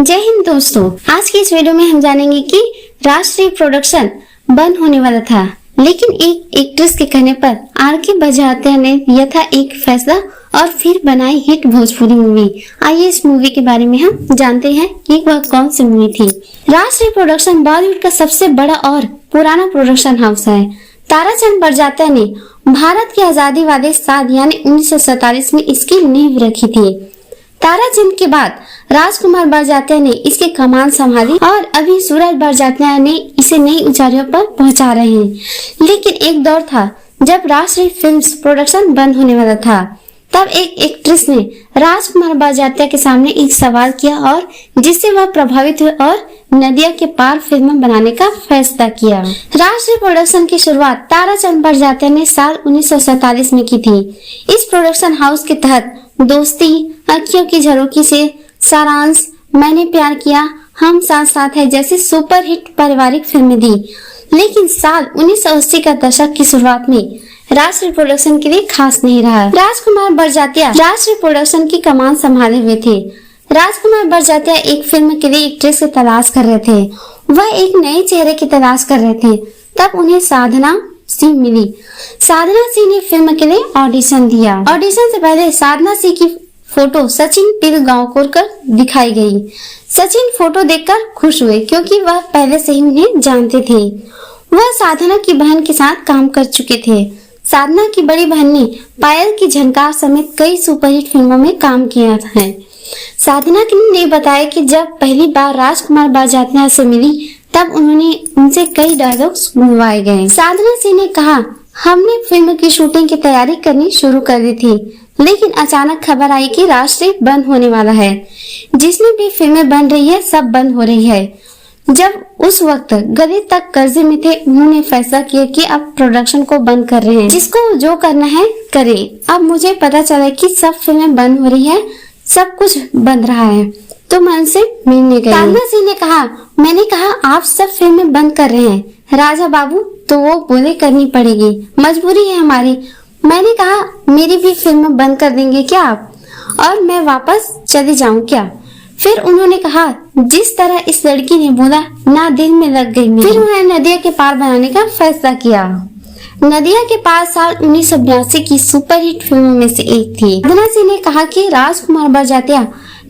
जय हिंद दोस्तों, आज की इस वीडियो में हम जानेंगे कि राष्ट्रीय प्रोडक्शन बंद होने वाला था, लेकिन एक एक्ट्रेस के कहने पर आर.के. बजात्या ने लिया था एक फैसला और फिर बनाई हिट भोजपुरी मूवी। आइए इस मूवी के बारे में हम जानते हैं कि वह कौन सी मूवी थी। राष्ट्रीय प्रोडक्शन बॉलीवुड का सबसे बड़ा और पुराना प्रोडक्शन हाउस है। ताराचंद बड़जात्या ने भारत की आजादीवादी साल यानी 1947 में इसकी नींव रखी थी। ताराचंद के बाद राजकुमार बड़जात्या ने इसकी कमान संभाली और अभी सूरज बड़जात्या ने इसे नई ऊंचाइयों पर पहुंचा रहे हैं। लेकिन एक दौर था जब राष्ट्रीय फिल्म्स प्रोडक्शन बंद होने वाला था। तब एक एक्ट्रेस ने राजकुमार बड़जात्या के सामने एक सवाल किया और जिससे वह प्रभावित हुए और नदिया के पार फिल्म बनाने का फैसला किया। राष्ट्रीय प्रोडक्शन की शुरुआत ताराचंद बड़जात्या ने साल 1947 में की थी। इस प्रोडक्शन हाउस के तहत दोस्ती, अखियों की झरोखी से, सारांश, मैंने प्यार किया, हम साथ साथ है जैसी सुपरहिट पारिवारिक फिल्में दी। लेकिन साल 1980 का दशक की शुरुआत में राष्ट्रीय प्रोडक्शन के लिए खास नहीं रहा। राजकुमार बड़जात्या राष्ट्रीय प्रोडक्शन की कमान संभाले हुए थे। राजकुमार बड़जात्या एक फिल्म के लिए एक्ट्रेस की तलाश कर रहे थे। वह एक नए चेहरे की तलाश कर रहे थे। तब उन्हें साधना सिंह मिली। साधना सिंह ने फिल्म के लिए ऑडिशन दिया। ऑडिशन से पहले साधना सिंह की फोटो सचिन पिलगांवकर कर दिखाई गई। सचिन फोटो देखकर खुश हुए क्योंकि वह पहले से ही उन्हें जानते थे। वह साधना की बहन के साथ काम कर चुके थे। साधना की बड़ी बहन ने पायल की झनकार समेत कई सुपरहिट फिल्मों में काम किया है। साधना ने बताया कि जब पहली बार राजकुमार बड़जात्या से मिली तब उनसे कई डायलॉग्स बुलवाए गए। साधना सिंह ने कहा, हमने फिल्म की शूटिंग की तैयारी करनी शुरू कर दी थी, लेकिन अचानक खबर आई कि राष्ट्रीय बंद होने वाला है। जिसमें भी फिल्में बन रही है सब बंद हो रही है। जब उस वक्त गले तक कर्जे में थे, उन्होंने फैसला किया कि अब प्रोडक्शन को बंद कर रहे हैं, जिसको जो करना है करे। अब मुझे पता चला कि सब फिल्में बंद हो रही है, सब कुछ बंद रहा है, तो मैं उनसे मिलने गई। साधना सिंह ने कहा, मैंने कहा आप सब फिल्में बंद कर रहे हैं राजा बाबू, तो वो बोले करनी पड़ेगी, मजबूरी है हमारी। मैंने कहा मेरी भी फिल्म बंद कर देंगे क्या आप, और मैं वापस चली जाऊं क्या? फिर उन्होंने कहा, जिस तरह इस लड़की ने बोला ना दिल में लग गई। फिर उन्होंने नदिया के पार बनाने का फैसला किया। नदिया के पार साल 1982 की सुपरहिट फिल्मों में से एक थी। साधना सिंह ने कहा कि राजकुमार बड़जात्या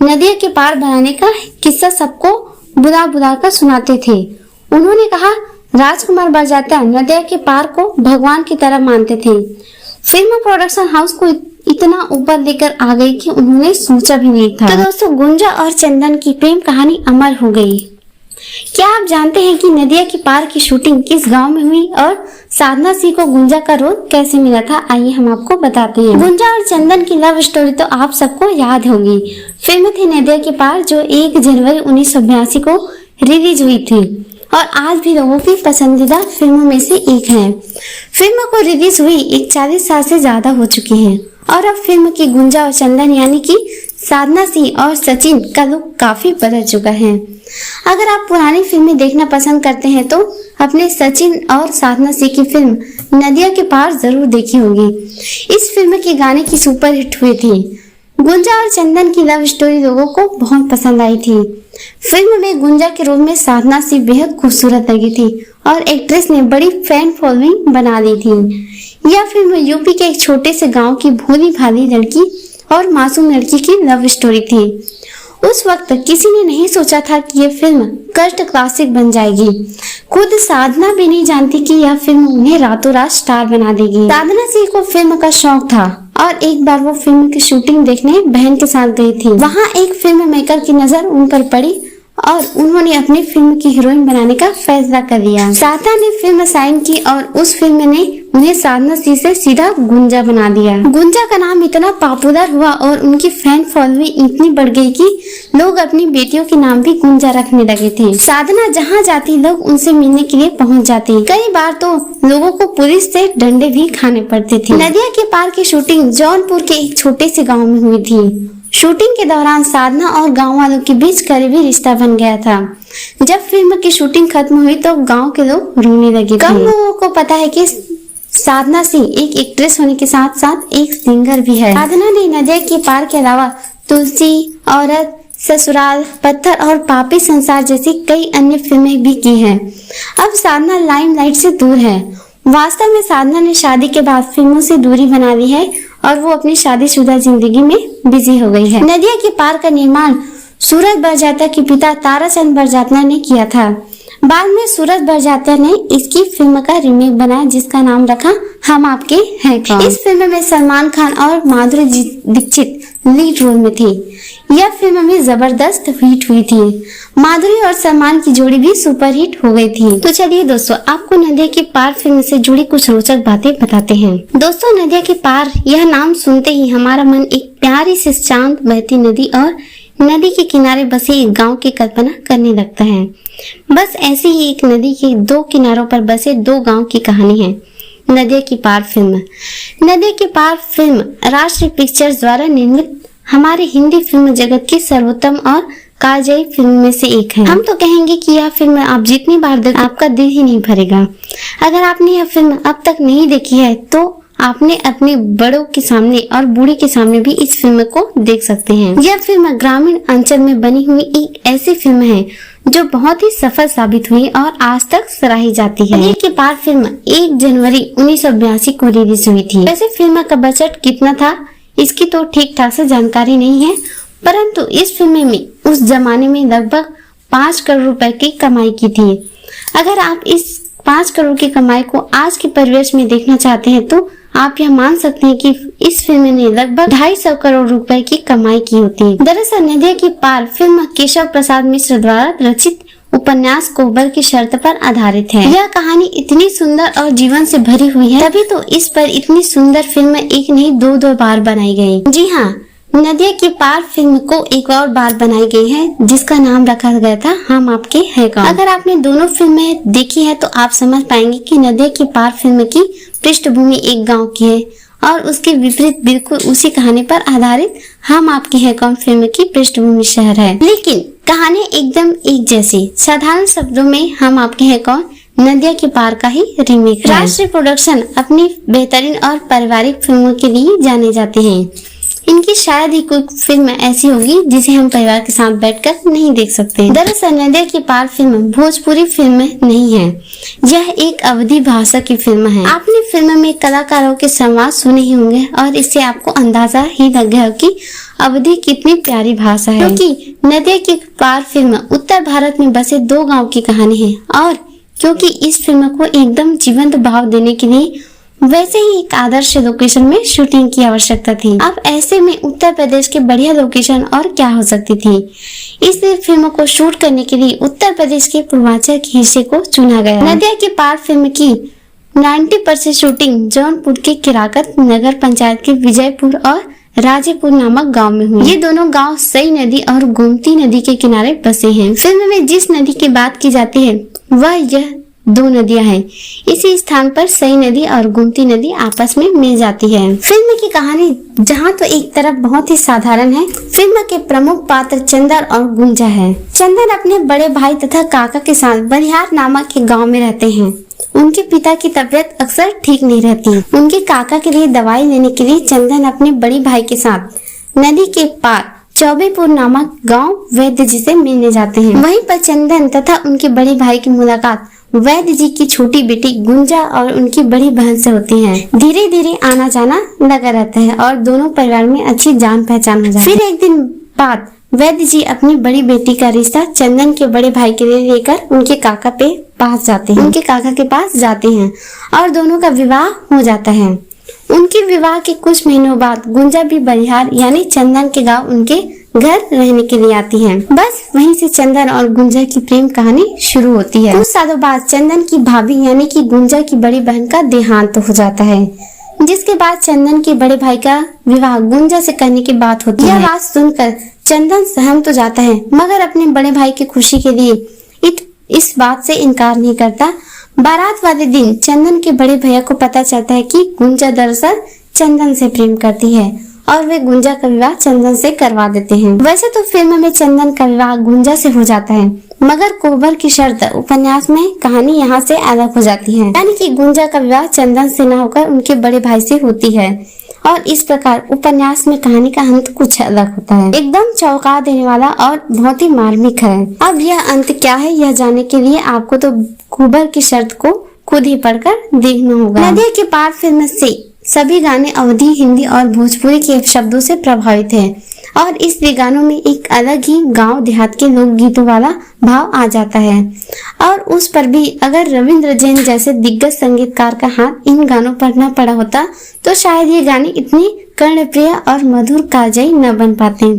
नदिया के पार बनाने का किस्सा सबको बुला बुला कर सुनाते थे। उन्होंने कहा राजकुमार बड़जात्या नदिया के पार को भगवान की तरह मानते थे। फिल्म प्रोडक्शन हाउस को इतना ऊपर लेकर आ गई कि उन्होंने सोचा भी नहीं था। तो दोस्तों, गुंजा और चंदन की प्रेम कहानी अमर हो गई। क्या आप जानते हैं कि नदिया के पार की शूटिंग किस गांव में हुई और साधना सिंह को गुंजा का रोल कैसे मिला था? आइए हम आपको बताते हैं। गुंजा और चंदन की लव स्टोरी तो आप सबको याद होगी। फिल्म थी नदिया के पार जो 1 जनवरी 1982 को रिलीज हुई थी और आज भी लोगों की पसंदीदा फिल्मों में से एक है। फिल्म को रिलीज हुई 41 साल से ज्यादा हो चुके हैं और अब फिल्म की गुंजा और चंदन यानी कि साधना सिंह और सचिन का लुक काफी बदल चुका है। अगर आप पुरानी फिल्में देखना पसंद करते हैं तो अपने सचिन और साधना सिंह की फिल्म नदिया के पार जरूर देखी होगी। इस फिल्म के गाने की सुपरहिट हुए थे। गुंजा और चंदन की लव स्टोरी लोगों को बहुत पसंद आई थी। फिल्म में गुंजा के रोल में साधना सिंह बेहद खूबसूरत लगी थी और एक्ट्रेस ने बड़ी फैन फॉलोइंग बना ली थी। यह फिल्म यूपी के एक छोटे से गांव की भोली भाली लड़की और मासूम लड़की की लव स्टोरी थी। उस वक्त किसी ने नहीं सोचा था कि यह फिल्म कल्ट क्लासिक बन जाएगी। खुद साधना भी नहीं जानती कि यह फिल्म उन्हें रातों रात स्टार बना देगी। साधना सिंह को फिल्म का शौक था और एक बार वो फिल्म की शूटिंग देखने बहन के साथ गई थी। वहाँ एक फिल्म मेकर की नजर उन पर पड़ी और उन्होंने अपनी फिल्म की हीरोइन बनाने का फैसला कर लिया। साधना ने फिल्म साइन की और उस फिल्म ने उन्हें साधना सिंह से सीधा गुंजा बना दिया। गुंजा का नाम इतना पॉपुलर हुआ और उनकी फैन फॉलोइंग इतनी बढ़ गई कि लोग अपनी बेटियों के नाम भी गुंजा रखने लगे थे। साधना जहाँ जाती लोग उनसे मिलने के लिए पहुँच जाते। कई बार तो लोगों को पुलिस से डंडे भी खाने पड़ते थे। नदिया के पार की शूटिंग जौनपुर के एक छोटे से गाँव में हुई थी। शूटिंग के दौरान साधना और गांव वालों के बीच करीबी रिश्ता बन गया था। जब फिल्म की शूटिंग खत्म हुई तो गांव के लोग रोने लगे। कम लोगों को पता है कि साधना सिंह एक एक्ट्रेस होने के साथ साथ एक सिंगर भी है। साधना ने नदिया के पार के अलावा तुलसी, औरत, ससुराल, पत्थर और पापी संसार जैसी कई अन्य फिल्में भी की हैं। अब साधना लाइमलाइट से दूर है। वास्तव में साधना ने शादी के बाद फिल्मों से दूरी बना ली है और वो अपनी शादीशुदा जिंदगी में बिजी हो गई है। नदिया के पार का निर्माण सूरज बरजात्या के पिता ताराचंद बरजात्या ने किया था। बाद में सूरज बरजात्या ने इसकी फिल्म का रीमेक बनाया जिसका नाम रखा हम आपके हैं कौन। इस फिल्म में सलमान खान और माधुरी दीक्षित लीड रोल में थी। यह फिल्म भी जबरदस्त हिट हुई थी। माधुरी और सलमान की जोड़ी भी सुपर हिट हो गई थी। तो चलिए दोस्तों, आपको नदिया के पार फिल्म से जुड़ी कुछ रोचक बातें बताते हैं। दोस्तों, नदिया के पार यह नाम सुनते ही हमारा मन एक प्यारी सी शांत बहती नदी और नदी के किनारे बसे एक गांव की कल्पना करने लगता है। बस ऐसी ही एक नदी के दो किनारों पर बसे दो गांव की कहानी है। नदिया की पार फिल्म। नदिया की पार फिल्म राष्ट्रीय पिक्चर्स द्वारा निर्मित हमारे हिंदी फिल्म जगत की सर्वोत्तम और कालजयी फिल्म में से एक है। हम तो कहेंगे कि यह फिल्म आप जितनी बार देखें आपका दिल ही नहीं भरेगा। अगर आपने यह फिल्म अब तक नहीं देखी है तो आपने अपने बड़ों के सामने और बूढ़े के सामने भी इस फिल्म को देख सकते हैं। यह फिल्म ग्रामीण अंचल में बनी हुई एक ऐसी फिल्म है जो बहुत ही सफल साबित हुई और आज तक सराही जाती है। नदिया के पार फिल्म 1 जनवरी 1982 को रिलीज हुई थी। वैसे फिल्म का बजट कितना था इसकी तो ठीक ठाक से जानकारी नहीं है, परंतु इस फिल्म में उस जमाने में लगभग 5 करोड़ रुपए की कमाई की थी। अगर आप इस 5 करोड़ की कमाई को आज के परिवेश में देखना चाहते हैं तो आप यह मान सकते हैं कि इस फिल्म ने लगभग 250 करोड़ रुपए की कमाई की होती। दरअसल नदिया की पार फिल्म केशव प्रसाद मिश्र द्वारा रचित उपन्यास कोबर की शर्त पर आधारित है। यह कहानी इतनी सुंदर और जीवन से भरी हुई है, तभी तो इस पर इतनी सुंदर फिल्म एक नहीं दो बार बनाई गई। जी हाँ, नदिया की पार फिल्म को एक और बार बनाई गई है जिसका नाम रखा गया था हम आपके हैं कौन। अगर आपने दोनों फिल्में देखी है तो आप समझ पाएंगे कि नदिया की पार फिल्म की पृष्ठभूमि एक गांव की है और उसके विपरीत बिल्कुल उसी कहानी पर आधारित हम आपके हैं कौन फिल्म की पृष्ठभूमि शहर है। लेकिन कहानी एकदम एक जैसी। साधारण शब्दों में हम आपके हैं कौन नदिया के पार का ही रीमेक है। राष्ट्रीय प्रोडक्शन अपनी बेहतरीन और पारिवारिक फिल्मों के लिए जाने जाते हैं। इनकी शायद ही कोई फिल्म ऐसी होगी जिसे हम परिवार के साथ बैठकर नहीं देख सकते। दरअसल नदिया की पार फिल्म भोजपुरी फिल्म नहीं है, यह एक अवधी भाषा की फिल्म है। आपने फिल्म में कलाकारों के संवाद सुने ही होंगे और इससे आपको अंदाजा ही लग गया कि अवधी कितनी प्यारी भाषा है। क्योंकि नदिया की पार फिल्म उत्तर भारत में बसे दो गाँव की कहानी है और क्योंकि इस फिल्म को एकदम जीवंत भाव देने के लिए वैसे ही एक आदर्श लोकेशन में शूटिंग की आवश्यकता थी। अब ऐसे में उत्तर प्रदेश के बढ़िया लोकेशन और क्या हो सकती थी। इसलिए फिल्म को शूट करने के लिए उत्तर प्रदेश के पूर्वांचल के हिस्से को चुना गया। नदिया की पार फिल्म की 90% शूटिंग जौनपुर के किराकत नगर पंचायत के विजयपुर और राजेपुर नामक गांव में हुई। ये दोनों गांव सई नदी और गोमती नदी के किनारे बसे हैं। फिल्म में जिस नदी की बात की जाती है वह यह दो नदियां हैं। इसी स्थान पर सई नदी और गोमती नदी आपस में मिल जाती है। फिल्म की कहानी जहां तो एक तरफ बहुत ही साधारण है। फिल्म के प्रमुख पात्र चंदन और गुंजा है। चंदन अपने बड़े भाई तथा काका के साथ बनिहार नामक एक गाँव में रहते हैं। उनके पिता की तबीयत अक्सर ठीक नहीं रहती। उनके काका के लिए दवाई लेने के लिए चंदन अपने बड़ी भाई के साथ नदी के पार चौबेपुर नामक गांव वैद्य जी से मिलने जाते हैं। वहीं पर चंदन तथा उनके बड़े भाई की मुलाकात वैद्य जी की छोटी बेटी गुंजा और उनकी बड़ी बहन से होती है। धीरे धीरे आना जाना लगा रहता है और दोनों परिवार में अच्छी जान पहचान हो जाती है। फिर एक दिन बाद वैद्य जी अपनी बड़ी बेटी का रिश्ता चंदन के बड़े भाई के लिए लेकर उनके काका के पास जाते हैं और दोनों का विवाह हो जाता है। उनके विवाह के कुछ महीनों बाद गुंजा भी बनिहार यानी चंदन के गांव उनके घर रहने के लिए आती है। बस वहीं से चंदन और गुंजा की प्रेम कहानी शुरू होती है। कुछ सालों बाद चंदन की भाभी यानी कि गुंजा की बड़ी बहन का देहांत हो जाता है, जिसके बाद चंदन के बड़े भाई का विवाह गुंजा से करने की बात होती है। यह बात सुनकर चंदन सहम तो जाता है मगर अपने बड़े भाई की खुशी के लिए इस बात से इनकार नहीं करता। बारात वाले दिन चंदन के बड़े भैया को पता चलता है कि गुंजा दरअसल चंदन से प्रेम करती है और वे गुंजा का विवाह चंदन से करवा देते हैं। वैसे तो फिल्म में चंदन का विवाह गुंजा से हो जाता है मगर कोबर की शर्त उपन्यास में कहानी यहाँ से अलग हो जाती है, यानी कि गुंजा का विवाह चंदन से न होकर उनके बड़े भाई से होती है और इस प्रकार उपन्यास में कहानी का अंत कुछ अलग होता है, एकदम चौंका देने वाला और बहुत ही मार्मिक है। अब यह अंत क्या है, यह जानने के लिए आपको तो कुबर की शर्त को खुद ही पढ़कर देखना होगा। नदिया के पार फिल्म से सभी गाने अवधी, हिंदी और भोजपुरी के शब्दों से प्रभावित हैं और इस गानों में एक अलग ही गांव देहात के लोक गीतों वाला भाव आ जाता है। और उस पर भी अगर रविंद्र जैन जैसे दिग्गज संगीतकार का हाथ इन गानों पर न पड़ा होता तो शायद ये गाने इतनी कर्णप्रिय और मधुर कालजयी न बन पाते।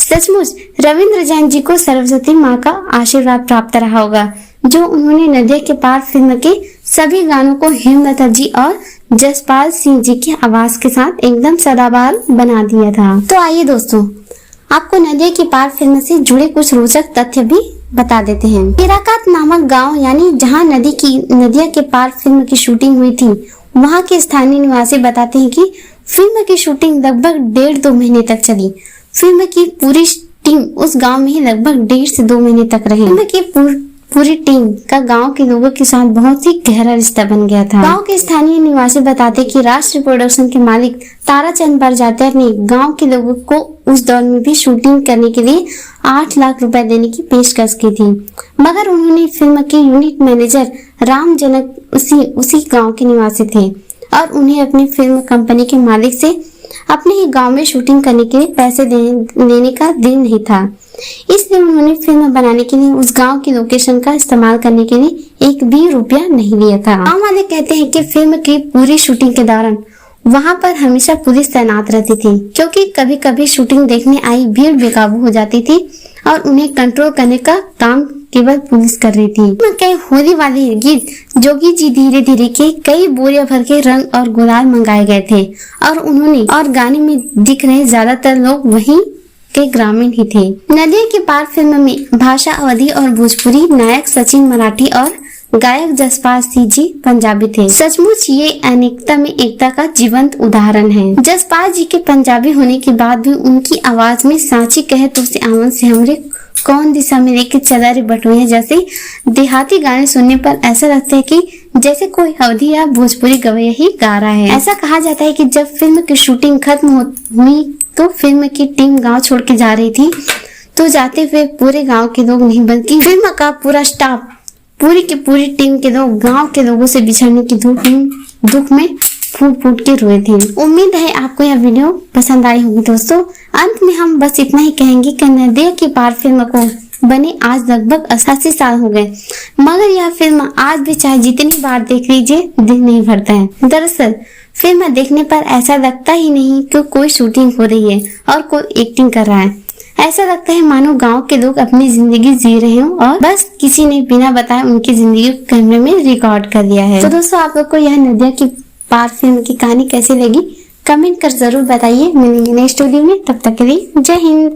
सचमुच रविंद्र जैन जी को सरस्वती माँ का आशीर्वाद प्राप्त रहा होगा, जो उन्होंने नदिया के पार फिल्म के सभी गानों को हेमलता जी और जसपाल सिंह जी की आवाज के साथ एकदम सदाबहार बना दिया था। तो आइए दोस्तों, आपको नदिया के पार फिल्म से जुड़े कुछ रोचक तथ्य भी बता देते हैं। हिराकात नामक गांव यानी जहां नदिया के पार फिल्म की शूटिंग हुई थी, वहां के स्थानीय निवासी बताते हैं कि फिल्म की शूटिंग लगभग 1.5-2 महीने तक चली। फिल्म की पूरी टीम उस गांव में ही लगभग 1.5 से 2 महीने तक रही। फिल्म की पूरी टीम का गांव के लोगों के साथ बहुत ही गहरा रिश्ता बन गया था। गांव के स्थानीय निवासी बताते कि राष्ट्रीय प्रोडक्शन के मालिक ताराचंद बरजात्या ने गांव के लोगों को उस दौर में भी शूटिंग करने के लिए 8 लाख रुपए देने की पेशकश की थी, मगर उन्होंने फिल्म के यूनिट मैनेजर राम जनक उसी गाँव के निवासी थे और उन्हें अपनी फिल्म कंपनी के मालिक से अपने ही गांव में शूटिंग करने के लिए पैसे देने का दिल नहीं था। इसलिए उन्होंने फिल्म बनाने के लिए उस गांव की लोकेशन का इस्तेमाल करने के लिए 1 भी रुपया नहीं लिया था। गांव वाले कहते हैं कि फिल्म की पूरी शूटिंग के दौरान वहां पर हमेशा पुलिस तैनात रहती थी, क्योंकि कभी कभी शूटिंग देखने आई भीड़ बेकाबू हो जाती थी और उन्हें कंट्रोल करने का काम केवल पुलिस कर रही थी। कई होली वाले गीत जोगी जी धीरे धीरे के कई बोरिया भर के रंग और गुलाल मंगाए गए थे और गाने में दिख रहे ज्यादातर लोग वहीं के ग्रामीण ही थे। नदिया के पार फिल्म में भाषा अवधी और भोजपुरी, नायक सचिन मराठी और गायक जसपाल सिंह जी पंजाबी थे। सचमुच ये अनेकता में एकता का जीवंत उदाहरण है। जसपाल जी के पंजाबी होने के बाद भी उनकी आवाज में सांची कहे तो से आवन से हमरे कौन दिशा में लेके चला रे बटोया जैसे देहाती गाने सुनने पर ऐसा लगता है कि जैसे कोई अवधी या भोजपुरी गवैया ही गा रहा है। ऐसा कहा जाता है कि जब फिल्म की शूटिंग खत्म हुई तो फिल्म की टीम गांव छोड़ के जा रही थी, तो जाते हुए पूरे गांव के लोग नहीं बल्कि फिल्म का पूरा स्टाफ, पूरी की पूरी टीम के लोग गांव के लोगों से बिछड़ने की दुख में फूट फूट के रोए थे। उम्मीद है आपको यह वीडियो पसंद आई होगी दोस्तों। अंत में हम बस इतना ही कहेंगे कि नदिया के पार फिल्म को बने आज लगभग 88 साल हो गए, मगर यह फिल्म आज भी चाहे जितनी बार देख लीजिए दिल नहीं भरता है। दरअसल फिल्म देखने पर ऐसा लगता ही नहीं कि कोई शूटिंग हो रही है और कोई एक्टिंग कर रहा है। ऐसा लगता है मानो गांव के लोग अपनी जिंदगी जी रहे हो और बस किसी ने बिना बताए उनकी जिंदगी को कैमरे में रिकॉर्ड कर दिया है। तो दोस्तों, आप लोग को यह नदिया की पार फिल्म की कहानी कैसी लगी कमेंट कर जरूर बताइए। मिलेंगे नेक्स्ट वीडियो में, तब तक के लिए जय हिंद।